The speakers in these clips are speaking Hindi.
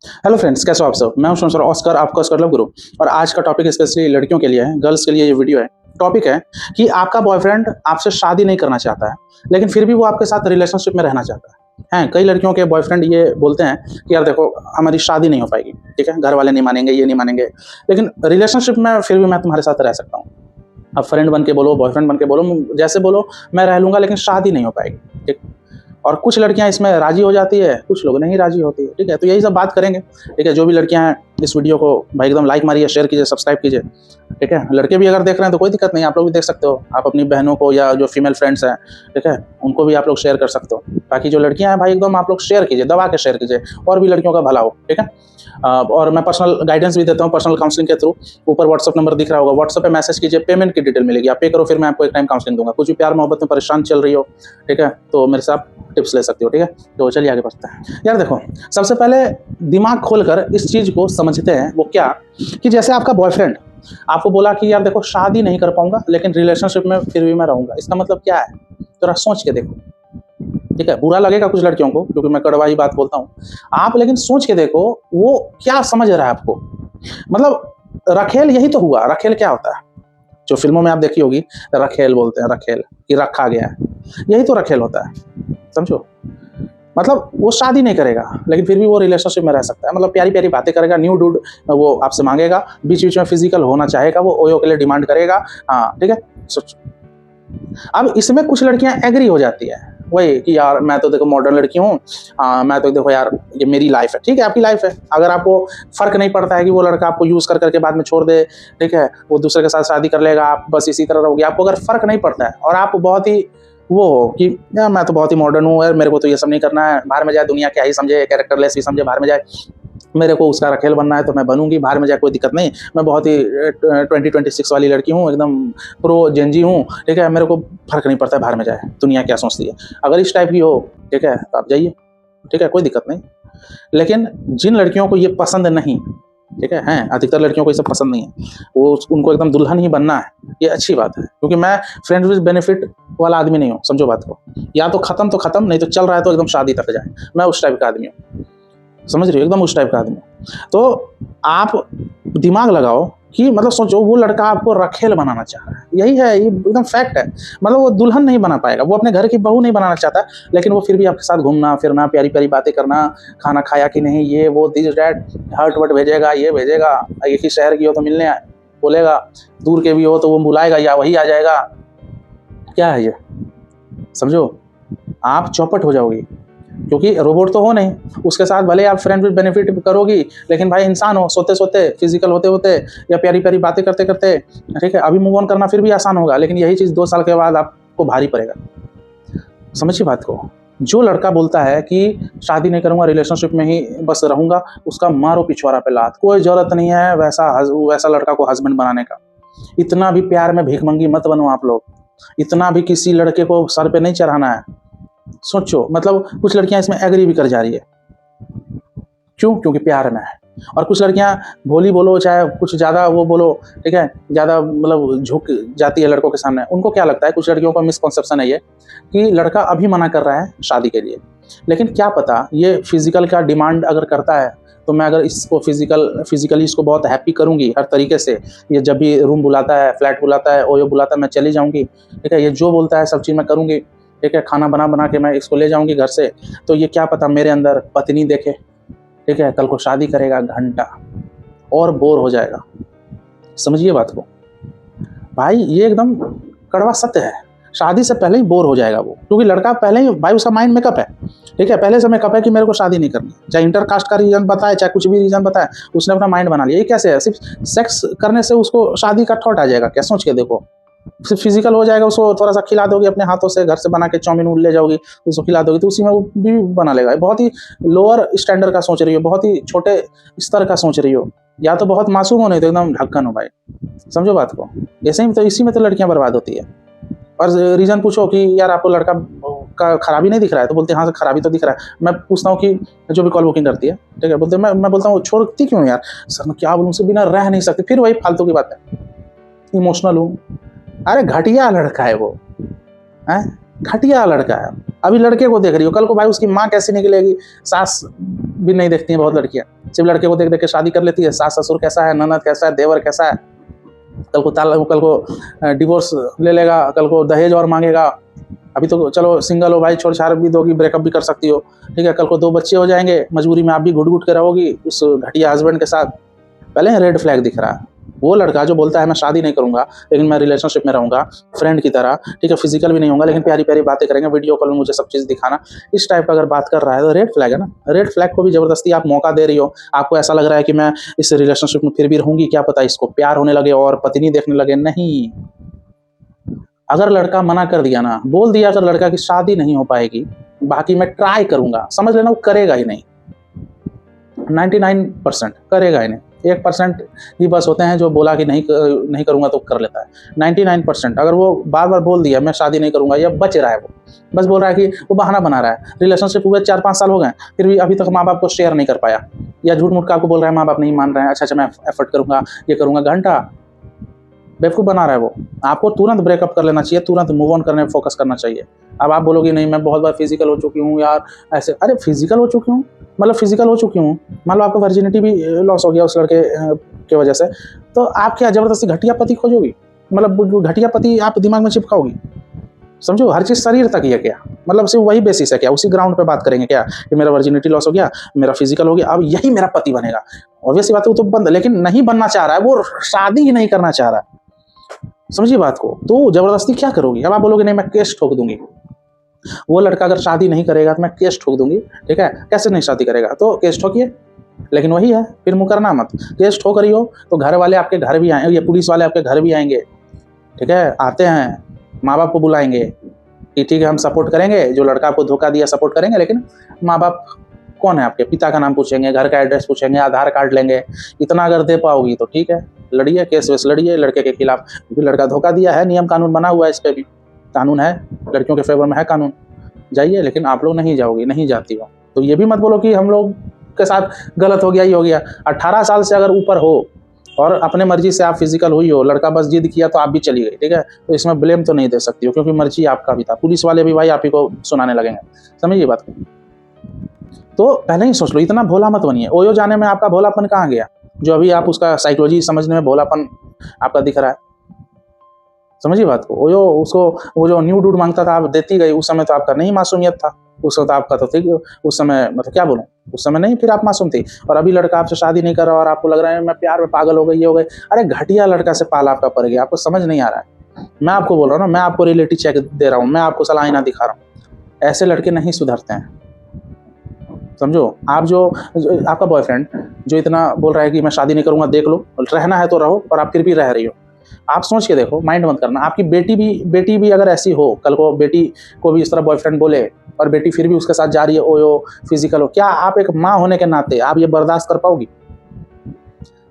हेलो फ्रेंड्स, कैसे हो आप सब। मैं हूं स्पॉन्सर ऑस्कर, आपका ऑस्कर लव गुरु। और आज का टॉपिक स्पेशली लड़कियों के लिए है, गर्ल्स के लिए ये वीडियो है। टॉपिक है कि आपका बॉयफ्रेंड आपसे शादी नहीं करना चाहता है, लेकिन फिर भी वो आपके साथ रिलेशनशिप में रहना चाहता है। कई लड़कियों के बॉयफ्रेंड ये बोलते हैं कि यार देखो, हमारी शादी नहीं हो पाएगी, ठीक है, घर वाले नहीं मानेंगे, ये नहीं मानेंगे, लेकिन रिलेशनशिप में फिर भी मैं तुम्हारे साथ रह सकता हूँ। अब फ्रेंड बन के बोलो, बॉयफ्रेंड बन के बोलो, जैसे बोलो, मैं रह लूंगा, लेकिन शादी नहीं हो पाएगी, ठीक। और कुछ लड़कियां इसमें राजी हो जाती है, कुछ लोग नहीं राजी होती है, ठीक है। तो यही सब बात करेंगे, ठीक है। जो भी लड़कियां हैं इस वीडियो को भाई एकदम लाइक मारिए, शेयर कीजिए, सब्सक्राइब कीजिए, ठीक है। लड़के भी अगर देख रहे हैं तो कोई दिक्कत नहीं, आप लोग भी देख सकते हो। आप अपनी बहनों को या जो फीमेल फ्रेंड्स हैं, ठीक है, उनको भी आप लोग शेयर कर सकते हो। बाकी जो लड़कियां हैं भाई एकदम आप लोग शेयर कीजिए, दबा के शेयर कीजिए, और भी लड़कियों का भला हो, ठीक है। और मैं पर्सनल गाइडेंस भी देता हूँ, पर्सनल काउंसलिंग के थ्रू। ऊपर व्हाट्सअप नंबर दिख रहा होगा, व्हाट्सअप पे मैसेज कीजिए, पेमेंट की डिटेल मिलेगी, आप पे करो, फिर मैं आपको एक टाइम काउंसलिंग दूंगा। कुछ भी प्यार मोहब्बत में परेशान चल रही हो, ठीक है, तो मेरे से आप टिप्स ले सकते हो, ठीक है। तो चलिए आगे बढ़ते हैं। यार देखो, सबसे पहले दिमाग खोलकर इस चीज को समझते हैं। वो क्या कि जैसे आपका बॉयफ्रेंड आपको बोला कि यार देखो, शादी नहीं कर पाऊंगा, लेकिन रिलेशनशिप में फिर भी मैं रहूंगा। इसका मतलब क्या है, थोड़ा सोच के देखो, ठीक है। बुरा लगेगा कुछ लड़कियों को, क्योंकि मैं कड़वा ही बात बोलता हूँ आप, लेकिन सोच के देखो वो क्या समझ रहा है आपको। मतलब रखेल यही तो हुआ। रखेल क्या होता है, जो फिल्मों में आप देखी होगी, रखेल बोलते हैं, रखेल कि रखा गया है, यही तो रखेल होता है, समझो। मतलब वो शादी नहीं करेगा, लेकिन फिर भी वो रिलेशनशिप में रह सकता है। मतलब प्यारी प्यारी बातें करेगा, न्यू डूड वो आपसे मांगेगा, बीच बीच में फिजिकल होना चाहेगा, वो ओयो के लिए डिमांड करेगा, हाँ ठीक है। सोचो, अब इसमें कुछ लड़कियां एग्री हो जाती है, वही कि यार मैं तो देखो मॉडर्न लड़की हूँ, मैं तो देखो यार ये मेरी लाइफ है, ठीक है, आपकी लाइफ है। अगर आपको फर्क नहीं पड़ता है कि वो लड़का आपको यूज कर करके बाद में छोड़ दे, ठीक है, वो दूसरे के साथ शादी कर लेगा, आप बस इसी तरह रहोगे, आपको अगर फर्क नहीं पड़ता है और आप बहुत ही वो हो कि यार मैं तो बहुत ही मॉडर्न हूँ, यार मेरे को तो ये सब नहीं करना है, बाहर में जाए दुनिया क्या ही समझे, कैरेक्टरलेस ही समझे, बाहर में जाए, मेरे को उसका रखेल बनना है तो मैं बनूंगी, बाहर में जाए कोई दिक्कत नहीं, मैं बहुत ही 2026 वाली लड़की हूँ, एकदम प्रो जेंजी हूँ, ठीक है, मेरे को फर्क नहीं पड़ता है बाहर में जाए दुनिया क्या सोचती है। अगर इस टाइप की हो, ठीक है, तो आप जाइए, ठीक है, कोई दिक्कत नहीं। लेकिन जिन लड़कियों को ये पसंद नहीं, ठीक है, हैं अधिकतर लड़कियों को ये सब पसंद नहीं है, वो उनको एकदम दुल्हन ही बनना है, ये अच्छी बात है। क्योंकि मैं फ्रेंड विद बेनिफिट वाला आदमी नहीं हूँ, समझो बात को। या तो खत्म, नहीं तो चल रहा है तो एकदम शादी तक जाए, मैं उस टाइप का आदमी हूँ, समझ रही हो, एकदम उस टाइप का आदमी। तो आप दिमाग लगाओ कि मतलब सोचो, वो लड़का आपको रखेल बनाना चाह रहा है, यही है, ये एकदम फैक्ट है। मतलब वो दुल्हन नहीं बना पाएगा, वो अपने घर की बहू नहीं बनाना चाहता, लेकिन वो फिर भी आपके साथ घूमना फिरना, प्यारी प्यारी बातें करना, खाना खाया कि नहीं, ये वो दिस डैट, हर्ट वर्ट भेजेगा, ये भेजेगा, एक ही शहर की हो तो मिलने बोलेगा, दूर के भी हो तो वो बुलाएगा या वही आ जाएगा। क्या है ये, समझो, आप चौपट हो जाओगी, क्योंकि रोबोट तो हो नहीं। उसके साथ भले आप फ्रेंड विद बेनिफिट करोगी, लेकिन भाई इंसान हो, सोते सोते, फिजिकल होते होते, या प्यारी प्यारी बातें करते करते, ठीक है, अभी मूव ऑन करना फिर भी आसान होगा, लेकिन यही चीज़ 2 साल के बाद आपको भारी पड़ेगा। समझिए बात को। जो लड़का बोलता है कि शादी नहीं करूंगा, रिलेशनशिप में ही बस रहूंगा, उसका मारो पिछवाड़ा पे लात। कोई जरूरत नहीं है वैसा लड़का को हस्बैंड बनाने का। इतना भी प्यार में भीखमंगी मत बनो आप लोग, इतना भी किसी लड़के को सर पे नहीं चढ़ाना है। सोचो, मतलब कुछ लड़कियां इसमें एग्री भी कर जा रही है, क्यों? क्योंकि प्यार में है। और कुछ लड़कियां भोली बोलो चाहे कुछ ज्यादा वो बोलो, ठीक है, ज्यादा मतलब झुक जाती है लड़कों के सामने। उनको क्या लगता है, कुछ लड़कियों का मिसकॉन्सेप्शन है ये कि लड़का अभी मना कर रहा है शादी के लिए, लेकिन क्या पता ये फिजिकल का डिमांड अगर करता है तो मैं अगर इसको फिजिकली इसको बहुत हैप्पी करूंगी हर तरीके से, ये जब भी रूम बुलाता है, फ्लैट बुलाता है, ओयो बुलाता है, मैं चली जाऊंगी, ठीक है, ये जो बोलता है सब चीज़ मैं करूंगी, ठीक है, खाना बना बना के मैं इसको ले जाऊंगी घर से, तो ये क्या पता मेरे अंदर पत्नी देखे, ठीक है, कल को शादी करेगा घंटा और बोर हो जाएगा। समझिए बात को भाई, ये एकदम कड़वा सत्य है। शादी से पहले ही बोर हो जाएगा वो, क्योंकि लड़का पहले ही भाई उसका माइंड मेकअप है, ठीक है, पहले से मेकअप है कि मेरे को शादी नहीं करनी, चाहे इंटरकास्ट का रीजन बताए चाहे कुछ भी रीजन बताए, उसने अपना माइंड बना लिया। ये कैसे है, सिर्फ सेक्स करने से उसको शादी का थॉट आ जाएगा क्या? सोच के देखो, सिर्फ फिजिकल हो जाएगा, उसको थोड़ा सा खिला दोगे अपने हाथों से, घर से बना के चाउमीन ले जाओगी, उसको खिला दोगे तो उसी में वो भी बना लेगा। बहुत ही लोअर स्टैंडर्ड का सोच रही हो, बहुत ही छोटे स्तर का सोच रही हो, या तो बहुत मासूम हो नहीं तो एकदम ढक्कन हो भाई। समझो बात को। ऐसे ही तो इसी में तो लड़कियां बर्बाद होती है। और रीजन पूछो कि यार आपको लड़का का खराबी नहीं दिख रहा है, तो बोलते हैं हाँ खराबी तो दिख रहा है। मैं पूछता हूँ कि जो भी कॉल बुकिंग करती है, ठीक है, बोलते हैं मैं बोलता हूँ छोड़ती क्यों यार? सर मैं क्या बोलूँ, उसके बिना रह नहीं सकती। फिर वही फालतू की बात है, इमोशनल हूँ। अरे घटिया लड़का है वो, है घटिया लड़का है। अभी लड़के को देख रही हो, कल को भाई उसकी माँ कैसी निकलेगी। सास भी नहीं देखती हैं बहुत लड़कियां, सिर्फ लड़के को देख देख के शादी कर लेती है। सास ससुर कैसा है, ननद कैसा है, देवर कैसा है, कल को डिवोर्स ले लेगा, कल को दहेज और मांगेगा। अभी तो चलो सिंगल हो भाई, छोड़ छाड़ भी दोगी, ब्रेकअप भी कर सकती हो, ठीक है। कल को 2 बच्चे हो जाएंगे, मजबूरी में आप भी घुट घुट के रहोगी उस घटिया हस्बैंड के साथ। पहले रेड फ्लैग दिख रहा है। वो लड़का जो बोलता है मैं शादी नहीं करूंगा लेकिन मैं रिलेशनशिप में रहूंगा फ्रेंड की तरह, ठीक है, फिजिकल भी नहीं होगा लेकिन प्यारी प्यारी बातें करेंगे, वीडियो कॉल में मुझे सब चीज़ दिखाना, इस टाइप का अगर बात कर रहा है तो रेड फ्लैग है ना। रेड फ्लैग को भी जबरदस्ती आप मौका दे रही हो। आपको ऐसा लग रहा है कि मैं इस रिलेशनशिप में फिर भी रहूंगी, क्या पता इसको प्यार होने लगे और पत्नी देखने लगे। नहीं, अगर लड़का मना कर दिया ना, बोल दिया अगर लड़का की शादी नहीं हो पाएगी, बाकी मैं ट्राई करूंगा, समझ लेना वो करेगा ही नहीं। 99% करेगा ही नहीं। 1% ही बस होते हैं जो बोला कि नहीं करूंगा तो कर लेता है। 99% अगर वो बार बार बोल दिया मैं शादी नहीं करूंगा, या बच रहा है, वो बस बोल रहा है कि वो बहाना बना रहा है। रिलेशनशिप हुए 4-5 साल हो गए, फिर भी अभी तक माँ बाप को शेयर नहीं कर पाया, या झूठ मूठ का आपको बोल रहा है माँ बाप नहीं मान रहे हैं, अच्छा मैं एफर्ट करूंगा, ये करूंगा, घंटा बेवकूफ़ बना रहा है वो। आपको तुरंत ब्रेकअप कर लेना चाहिए, तुरंत मूव ऑन करने में फोकस करना चाहिए। अब आप बोलोगे नहीं मैं बहुत बार फिजिकल हो चुकी हूँ यार, ऐसे, अरे फिजिकल हो चुकी हूँ मतलब फिजिकल हो चुकी हूँ, मान लो आपका वर्जिनिटी भी लॉस हो गया उस लड़के की वजह से, तो आप क्या जबरदस्ती घटिया पति खोजोगी? मतलब घटिया पति आप दिमाग में चिपकाओगी? समझो, हर चीज़ शरीर तक ही है क्या, मतलब सिर्फ वही बेसिस है क्या, उसी ग्राउंड पे बात करेंगे क्या कि मेरा वर्जिनिटी लॉस हो गया, मेरा फिजिकल हो गया, अब यही मेरा पति बनेगा? ऑब्वियस बात है, वो तो बंद, लेकिन नहीं बनना चाह रहा है वो, शादी ही नहीं करना चाह रहा है। समझिए बात को, तो जबरदस्ती क्या करोगी? अब आप बोलोगे नहीं मैं केस ठोक दूंगी, वो लड़का अगर शादी नहीं करेगा तो मैं केस ठोक दूंगी, ठीक है। कैसे नहीं शादी करेगा? तो केस ठोकिए, लेकिन वही है फिर मुकरना मत। केस ठोक रही हो तो घर वाले आपके घर भी आएंगे, ये पुलिस वाले आपके घर भी आएंगे, ठीक है, आते हैं, माँ बाप को बुलाएंगे कि ठीक है हम सपोर्ट करेंगे, जो लड़का आपको धोखा दिया सपोर्ट करेंगे, लेकिन माँ बाप कौन है आपके, पिता का नाम पूछेंगे, घर का एड्रेस पूछेंगे, आधार कार्ड लेंगे। इतना अगर दे पाओगी तो ठीक है, लड़िए, केस वेस लड़िए लड़के के खिलाफ, क्योंकि लड़का धोखा दिया है, नियम कानून बना हुआ है, इस पर भी कानून है, लड़कियों के फेवर में है कानून, जाइए। लेकिन आप लोग नहीं जाओगी, नहीं जाती हो, तो ये भी मत बोलो कि हम लोग के साथ गलत हो गया, ही हो गया। 18 साल से अगर ऊपर हो और अपने मर्जी से आप फिजिकल हुई हो, लड़का बस जिद किया तो आप भी चली गई, ठीक है, तो इसमें ब्लेम तो नहीं दे सकती हो, क्योंकि मर्जी आपका भी था। पुलिस वाले भी भाई आप ही को सुनाने लगेंगे, समझिए बात को। तो पहले ही सोच लो, इतना भोला मत बनिए। ओयो जाने में आपका भोलापन कहाँ गया, जो अभी आप उसका साइकोलॉजी समझने में भोलापन आपका दिख रहा है? समझिए बात को। ओयो उसको वो जो न्यू डूड मांगता था आप देती गई, उस समय तो आपका नहीं मासूमियत था, उस वक्त आपका तो ठीक, उस समय मतलब क्या बोलूं, उस समय नहीं, फिर आप मासूम थी। और अभी लड़का आपसे शादी नहीं कर रहा और आपको लग रहा है मैं प्यार में पागल हो गई, ये हो गई। अरे घटिया लड़का से पाला आपका पड़ गया, आपको समझ नहीं आ रहा है। मैं आपको बोल रहा हूँ ना, मैं आपको रियलिटी चेक दे रहा हूँ, मैं आपको सलाह ना दिखा रहा हूँ। ऐसे लड़के नहीं सुधरते हैं, समझो। आप जो आपका बॉयफ्रेंड जो इतना बोल रहा है कि मैं शादी नहीं करूंगा, देख लो, रहना है तो रहो, और आप फिर भी रह रही हो। आप सोच के देखो, माइंड मत करना। आपकी बेटी भी अगर ऐसी हो, कल को बेटी को भी इस तरह बॉयफ्रेंड बोले और बेटी फिर भी उसके साथ जा रही है, ओयो फिजिकल हो, क्या आप एक माँ होने के नाते आप ये बर्दाश्त कर पाओगी?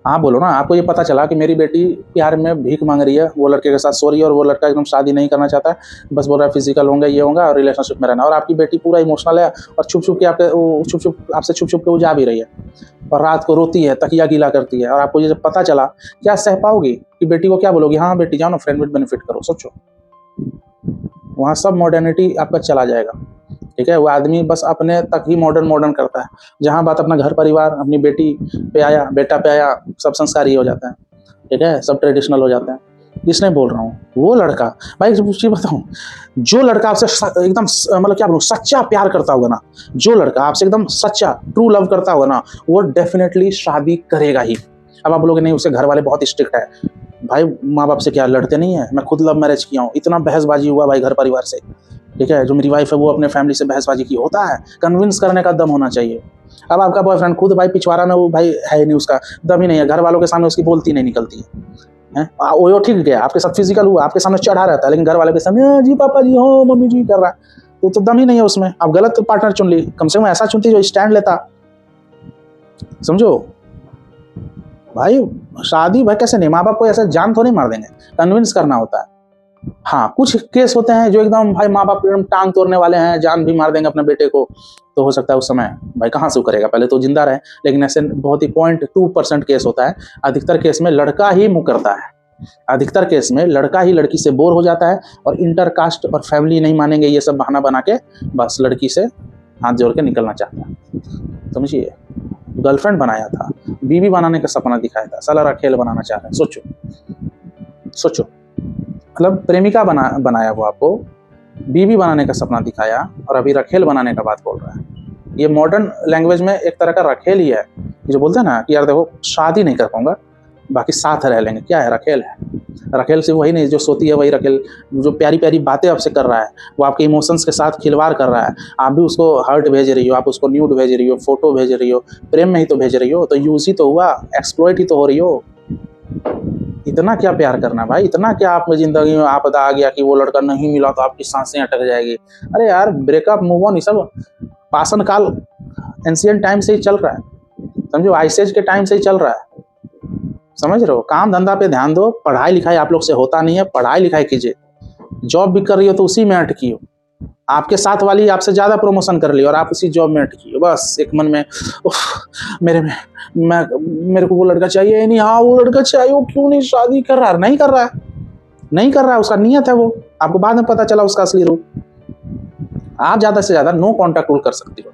आप बोलो ना, आपको ये पता चला कि मेरी बेटी प्यार में भीख मांग रही है, वो लड़के के साथ सो रही है और वो लड़का एकदम शादी नहीं करना चाहता है, बस बोल रहा है फिजिकल होंगे, ये होगा और रिलेशनशिप में रहना, और आपकी बेटी पूरा इमोशनल है और छुप छुप के आपसे छुप छुप के वो जा भी रही है और रात को रोती है, तकिया गीला करती है, और आपको ये जब पता चला, क्या सह पाओगी? कि बेटी को क्या बोलोगी, हाँ बेटी जाओ ना, फ्रेंड विद बेनिफिट करो? सोचो, वहाँ सब मॉडर्निटी आपका चला जाएगा, ठीक है। वो आदमी बस अपने तक ही मॉडर्न करता है, जहाँ बात अपना घर परिवार, अपनी बेटी पे आया, बेटा पे आया, सब संस्कारी हो जाते हैं, ठीक है, सब ट्रेडिशनल हो जाते हैं। इसलिए बोल रहा हूँ, वो लड़का भाई, पूछिए बताऊँ, जो लड़का आपसे एकदम मतलब क्या बोलूँ, सच्चा प्यार करता होगा ना, जो लड़का आपसे एकदम सच्चा ट्रू लव करता होगा ना, वो डेफिनेटली शादी करेगा ही। अब आप बोलोगे नहीं उसके घर वाले बहुत स्ट्रिक्ट है, भाई माँ बाप से क्या लड़ते नहीं है? मैं खुद लव मैरिज किया हूँ, इतना बहसबाजी हुआ भाई घर परिवार से, ठीक है। जो मेरी वाइफ है वो अपने फैमिली से बहसबाजी की, होता है, कन्विंस करने का दम होना चाहिए। अब आपका बॉयफ्रेंड खुद भाई पिछवाड़ा में, वो भाई है ही नहीं, उसका दम ही नहीं है, घर वालों के सामने उसकी बोलती नहीं निकलती है। वो ठीक गया, आपके साथ फिजिकल हुआ, आपके सामने चढ़ा रहता है, लेकिन घर वाले के सामने जी पापा जी हो, मम्मी जी कर रहा है, तो दम ही नहीं है उसमें। आप गलत पार्टनर चुन ली, कम से कम ऐसा चुनती जो स्टैंड लेता, समझो भाई। शादी भाई कैसे नहीं, माँ बाप को ऐसे जान तो नहीं मार देंगे, कन्विंस करना होता है। हाँ, कुछ केस होते हैं जो एकदम भाई माँ बाप एकदम टांग तोड़ने वाले हैं, जान भी मार देंगे अपने बेटे को, तो हो सकता है उस समय भाई कहाँ से करेगा, पहले तो जिंदा रहे। लेकिन ऐसे बहुत ही 0.2% केस होता है, अधिकतर केस में लड़का ही मुकरता है, अधिकतर केस में लड़का ही लड़की से बोर हो जाता है और इंटरकास्ट और फैमिली नहीं मानेंगे ये सब बहाना बना के बस लड़की से हाथ जोड़ के निकलना चाहता है। समझिए, गर्लफ्रेंड बनाया था, बीवी बनाने का सपना दिखाया था, साला रखेल बनाना चाह रहा है। सोचो मतलब प्रेमिका बनाया वो आपको, बीवी बनाने का सपना दिखाया और अभी रखेल बनाने का बात बोल रहा है। ये मॉडर्न लैंग्वेज में एक तरह का रखेल ही है, जो बोलते हैं ना कि यार देखो शादी नहीं कर पाऊंगा बाकी साथ रह लेंगे। क्या है? रखेल है। रखेल से वही नहीं जो सोती है वही रखेल, जो प्यारी प्यारी बातें आपसे कर रहा है, वो आपके इमोशंस के साथ खिलवाड़ कर रहा है, आप भी उसको हर्ट भेज रही हो, आप उसको न्यूड भेज रही हो, फोटो भेज रही हो, प्रेम में ही तो भेज रही हो, तो यूज ही तो हुआ, एक्सप्लॉइट ही तो हो रही हो। इतना क्या प्यार करना भाई, इतना क्या आप में जिंदगी में आपदा आ गया कि वो लड़का नहीं मिला तो आपकी सांसें अटक जाएगी। अरे यार ब्रेकअप, मूव ऑन, ये सब पाषाण काल, एंशिएंट टाइम से ही चल रहा है, समझो, आइस एज के टाइम से ही चल रहा है। समझ रहे हो? काम धंधा पे ध्यान दो, पढ़ाई लिखाई आप लोग से होता नहीं है, पढ़ाई लिखाई कीजिए। जॉब भी कर रही हो तो उसी में अटकी हो, आपके साथ वाली आपसे ज्यादा प्रमोशन कर ली और आप उसी जॉब में अटकी हो। बस एक मन में मेरे को वो लड़का चाहिए नहीं, हाँ वो लड़का चाहिए, वो क्यों नहीं शादी कर रहा है? नहीं कर रहा है, उसका नियत है वो, आपको बाद में पता चला उसका असली रूप। आप ज्यादा से ज्यादा नो कॉन्टैक्ट रूल कर सकती हो,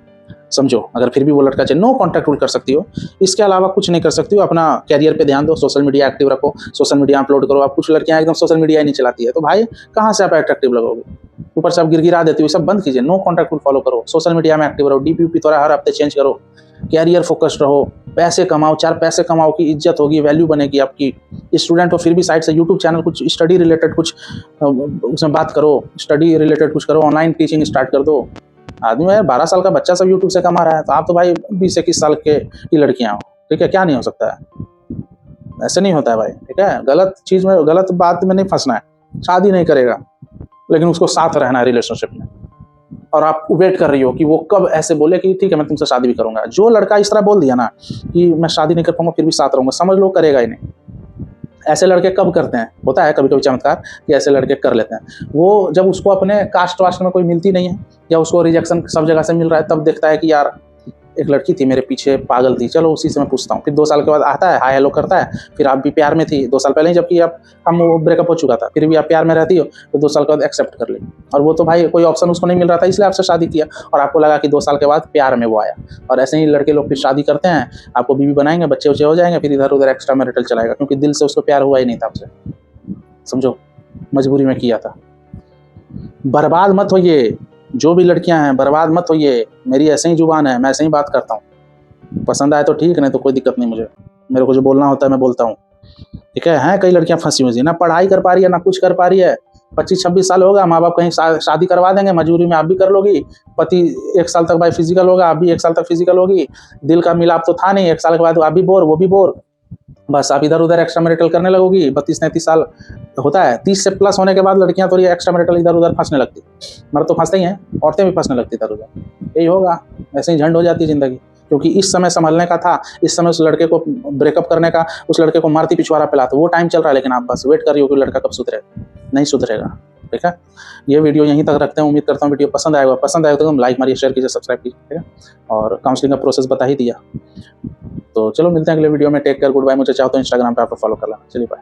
समझो, अगर फिर भी वो लड़का चाहिए नो कॉन्टैक्ट रूल कर सकती हो, इसके अलावा कुछ नहीं कर सकती हो। अपना कैरियर पे ध्यान दो, सोशल मीडिया एक्टिव रखो, सोशल मीडिया अपलोड करो। आप कुछ लड़कियां एकदम सोशल मीडिया ही नहीं चलाती है, तो भाई कहाँ से आप अट्रैक्टिव लगोगे? ऊपर से आप गिरगिरा देती हो, सब बंद कीजिए, नो कॉन्टैक्ट रूल फॉलो करो, सोशल मीडिया में एक्टिव रहो, डीपी थोड़ा हर हफ्ते चेंज करो, कैरियर फोकस्ड रहो, पैसे कमाओ, 4 पैसे कमाओ की इज्जत होगी, वैल्यू बनेगी आपकी। स्टूडेंट हो फिर भी साइड से यूट्यूब चैनल, कुछ स्टडी रिलेटेड कुछ उसमें बात करो, स्टडी रिलेटेड कुछ करो, ऑनलाइन टीचिंग स्टार्ट कर दो। आदमी यार 12 साल का बच्चा सब यूट्यूब से कमा रहा है, तो आप तो भाई 20-21 साल के की लड़कियां हो, ठीक है? क्या नहीं हो सकता है? ऐसे नहीं होता है भाई, ठीक है? गलत चीज में, गलत बात में नहीं फंसना है। शादी नहीं करेगा लेकिन उसको साथ रहना है रिलेशनशिप में, और आप वेट कर रही हो कि वो कब ऐसे बोले कि ठीक है मैं तुमसे शादी भी करूंगा। जो लड़का इस तरह बोल दिया ना कि मैं शादी नहीं कर पाऊंगा फिर भी साथ रहूंगा, समझ लो करेगा ही नहीं। ऐसे लड़के कब करते हैं? होता है कभी कभी चमत्कार कि ऐसे लड़के कर लेते हैं। वो जब उसको अपने कास्ट वास्ट में कोई मिलती नहीं है या उसको रिजेक्शन सब जगह से मिल रहा है, तब देखता है कि यार एक लड़की थी मेरे पीछे, पागल थी, चलो उसी से मैं पूछता हूँ। फिर 2 साल के बाद आता है, हाय हेलो करता है, फिर आप भी प्यार में थी 2 साल पहले ही, जबकि आप हम ब्रेकअप हो चुका था, फिर भी आप प्यार में रहती हो, तो 2 साल के बाद एक्सेप्ट कर ली। और वो तो भाई कोई ऑप्शन उसको नहीं मिल रहा था इसलिए आपसे शादी किया, और आपको लगा कि 2 साल के बाद प्यार में वो आया। और ऐसे ही लड़के लोग फिर शादी करते हैं, आपको बीवी बनाएंगे, बच्चे उच्चे हो जाएंगे, फिर इधर उधर एक्स्ट्रा मैरिटल चलाएगा, क्योंकि दिल से उसको प्यार हुआ ही नहीं था आपसे, समझो, मजबूरी में किया था। बर्बाद मत होइए, जो भी लड़कियां हैं बर्बाद मत होइए, मेरी ऐसे ही जुबान है, मैं ऐसे ही बात करता हूँ। पसंद आए तो ठीक, नहीं तो कोई दिक्कत नहीं मुझे, मेरे को जो बोलना होता है मैं बोलता हूँ, ठीक है? हैं कई लड़कियां फंसी हुई, ना पढ़ाई कर पा रही है ना कुछ कर पा रही है, 25-26 साल होगा, माँ बाप कहीं शादी करवा देंगे, मजबूरी में आप भी कर लोगी, पति 1 साल तक भाई फिजिकल होगा, आप भी 1 साल तक फिजिकल होगी, दिल का मिलाप तो था नहीं, 1 साल के बाद आप भी बोर वो भी बोर, बस आप इधर उधर एक्स्ट्रा मैरिटल करने लगोगी। 32-33 साल होता है, 30 से प्लस होने के बाद लड़कियां थोड़ी एक्स्ट्रा मैरिटल इधर उधर फंसने लगती, मर्द तो फंसते ही हैं, औरतें भी फंसने लगती इधर उधर, यही होगा, ऐसे ही झंड हो जाती है जिंदगी। क्योंकि इस समय संभलने का था, इस समय उस लड़के को ब्रेकअप करने का, उस लड़के को मारती पिछवाड़ा पिलाते, वो टाइम चल रहा है, लेकिन आप बस वेट कर रही हो कि लड़का कब सुधरे, नहीं सुधरेगा, ठीक है? ये वीडियो यहीं तक रखते हैं, उम्मीद करता हूँ वीडियो पसंद आएगा तो हम लाइक मारिए, शेयर कीजिए, सब्सक्राइब कीजिए, ठीक है? और काउंसलिंग का प्रोसेस बता ही दिया, तो चलो मिलते हैं अगले वीडियो में। Take care, goodbye. मुझे चाहो तो इंस्टाग्राम पे आप फॉलो कर लेना। चलिए बाय।